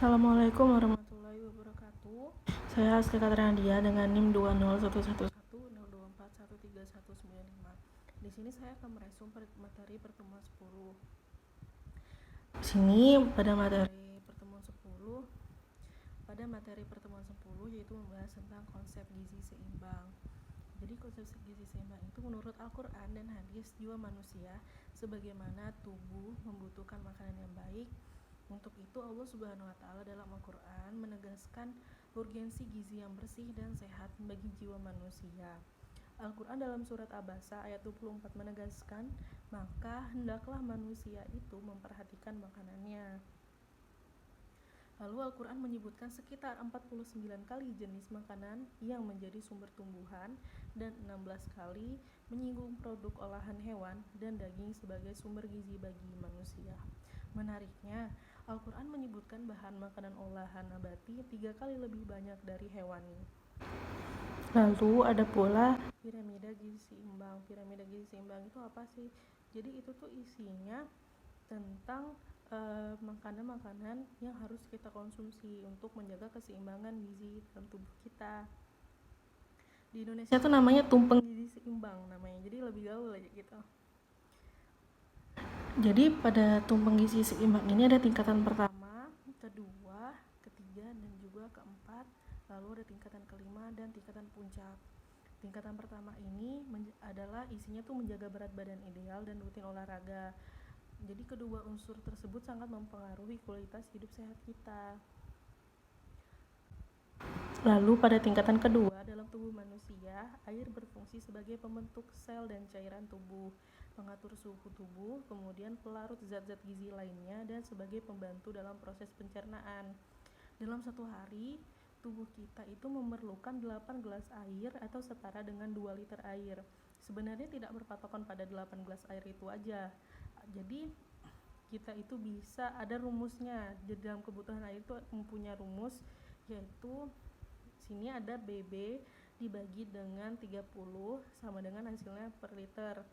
Assalamualaikum warahmatullahi wabarakatuh. Saya Aska Katrandia dengan NIM 201110224139195. Di sini saya akan meresum materi pertemuan 10. Di sini pada materi pertemuan 10 yaitu membahas tentang konsep gizi seimbang. Jadi konsep gizi seimbang itu menurut Al-Quran dan hadis jiwa manusia sebagaimana tubuh membutuhkan makanan yang baik. Untuk itu Allah Subhanahu wa taala dalam Al-Quran menegaskan urgensi gizi yang bersih dan sehat bagi jiwa manusia. Al-Quran dalam surat Abasa ayat 24 menegaskan, maka hendaklah manusia itu memperhatikan makanannya. Lalu Al-Quran menyebutkan sekitar 49 kali jenis makanan yang menjadi sumber tumbuhan dan 16 kali menyinggung produk olahan hewan dan daging sebagai sumber gizi bagi manusia. Menariknya, Al-Quran menyebutkan bahan makanan olahan nabati 3 kali lebih banyak dari hewani. Lalu ada pula piramida gizi seimbang. Piramida gizi seimbang itu apa sih? Jadi itu tuh isinya tentang makanan-makanan yang harus kita konsumsi untuk menjaga keseimbangan gizi dalam tubuh kita. Di Indonesia tuh namanya tumpeng gizi seimbang namanya, jadi lebih gaul aja gitu. Jadi pada tumpeng gizi seimbang ini ada tingkatan pertama, kedua, ketiga, dan juga keempat. Lalu ada tingkatan kelima dan tingkatan puncak. Tingkatan pertama ini adalah isinya tuh menjaga berat badan ideal dan rutin olahraga. Jadi kedua unsur tersebut sangat mempengaruhi kualitas hidup sehat kita. Lalu pada tingkatan kedua, dalam tubuh manusia, air berfungsi sebagai pembentuk sel dan cairan tubuh, pengatur suhu tubuh, kemudian pelarut zat-zat gizi lainnya, dan sebagai pembantu dalam proses pencernaan. Dalam satu hari, tubuh kita itu memerlukan 8 gelas air atau setara dengan 2 liter air. Sebenarnya tidak berpatokan pada 8 gelas air itu aja. Jadi kita itu bisa ada rumusnya. Jadi dalam kebutuhan air itu mempunyai rumus, yaitu sini ada BB dibagi dengan 30 sama dengan hasilnya per liter.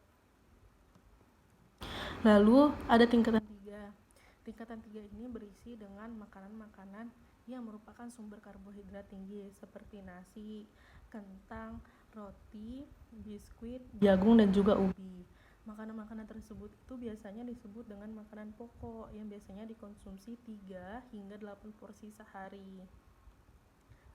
Lalu ada tingkatan 3. Tingkatan 3 ini berisi dengan makanan-makanan yang merupakan sumber karbohidrat tinggi seperti nasi, kentang, roti, biskuit, jagung, dan juga ubi. Makanan-makanan tersebut itu biasanya disebut dengan makanan pokok yang biasanya dikonsumsi 3 hingga 8 porsi sehari.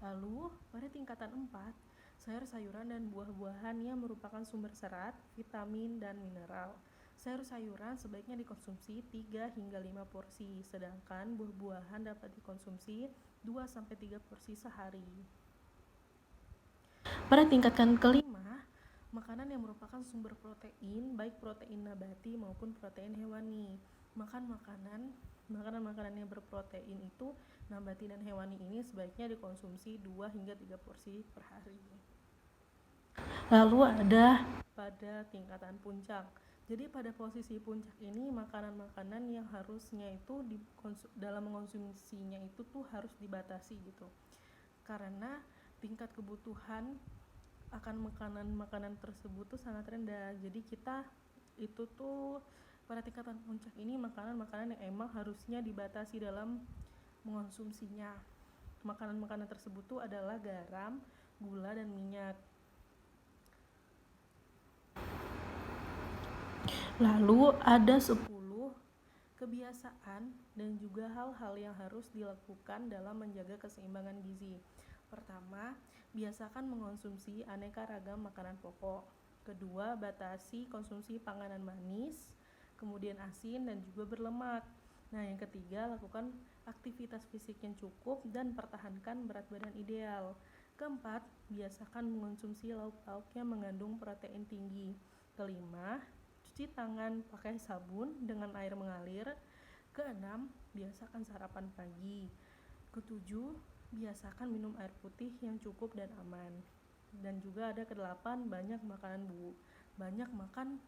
Lalu pada tingkatan 4, sayur-sayuran dan buah-buahan yang merupakan sumber serat, vitamin, dan mineral. Sayur-sayuran sebaiknya dikonsumsi 3 hingga 5 porsi, sedangkan buah-buahan dapat dikonsumsi 2-3 porsi sehari. Pada tingkatan kelima, makanan yang merupakan sumber protein, baik protein nabati maupun protein hewani. Makanan-makanan yang berprotein itu nabati dan hewani ini sebaiknya dikonsumsi 2 hingga 3 porsi per hari. Lalu ada pada tingkatan puncak. Jadi pada posisi puncak ini makanan-makanan yang harusnya itu dalam mengonsumsinya itu tuh harus dibatasi gitu. Karena tingkat kebutuhan akan makanan-makanan tersebut tuh sangat rendah. Jadi kita itu tuh pada tingkatan puncak ini makanan-makanan yang emang harusnya dibatasi dalam mengonsumsinya. Makanan-makanan tersebut tuh adalah garam, gula, dan minyak. Lalu ada 10 kebiasaan dan juga hal-hal yang harus dilakukan dalam menjaga keseimbangan gizi. Pertama, biasakan mengonsumsi aneka ragam makanan pokok. Kedua, batasi konsumsi panganan manis, kemudian asin dan juga berlemak. Nah, yang ketiga, lakukan aktivitas fisik yang cukup dan pertahankan berat badan ideal. Keempat, biasakan mengonsumsi lauk-lauk yang mengandung protein tinggi. Kelima, cuci tangan pakai sabun dengan air mengalir. Keenam, biasakan sarapan pagi. Ketujuh, biasakan minum air putih yang cukup dan aman. Dan juga ada kedelapan, banyak makan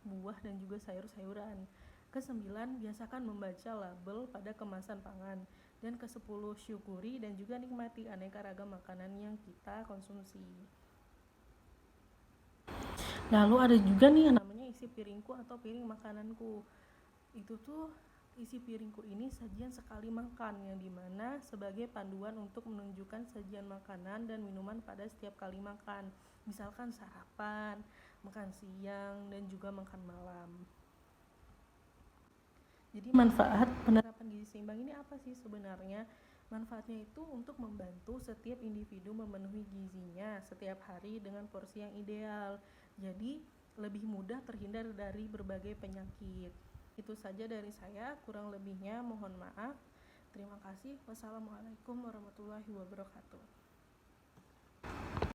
buah dan juga sayur-sayuran. Kesembilan, biasakan membaca label pada kemasan pangan. Dan ke-10, syukuri dan juga nikmati aneka ragam makanan yang kita konsumsi. Lalu ada juga nih yang namanya isi piringku atau piring makananku. Itu tuh isi piringku ini sajian sekali makan, yang dimana sebagai panduan untuk menunjukkan sajian makanan dan minuman pada setiap kali makan, misalkan sarapan, makan siang, dan juga makan malam. Jadi manfaat penerapan gizi seimbang ini apa sih sebenarnya? Manfaatnya itu untuk membantu setiap individu memenuhi gizinya setiap hari dengan porsi yang ideal. Jadi lebih mudah terhindar dari berbagai penyakit. Itu saja dari saya, kurang lebihnya mohon maaf. Terima kasih. Wassalamualaikum warahmatullahi wabarakatuh.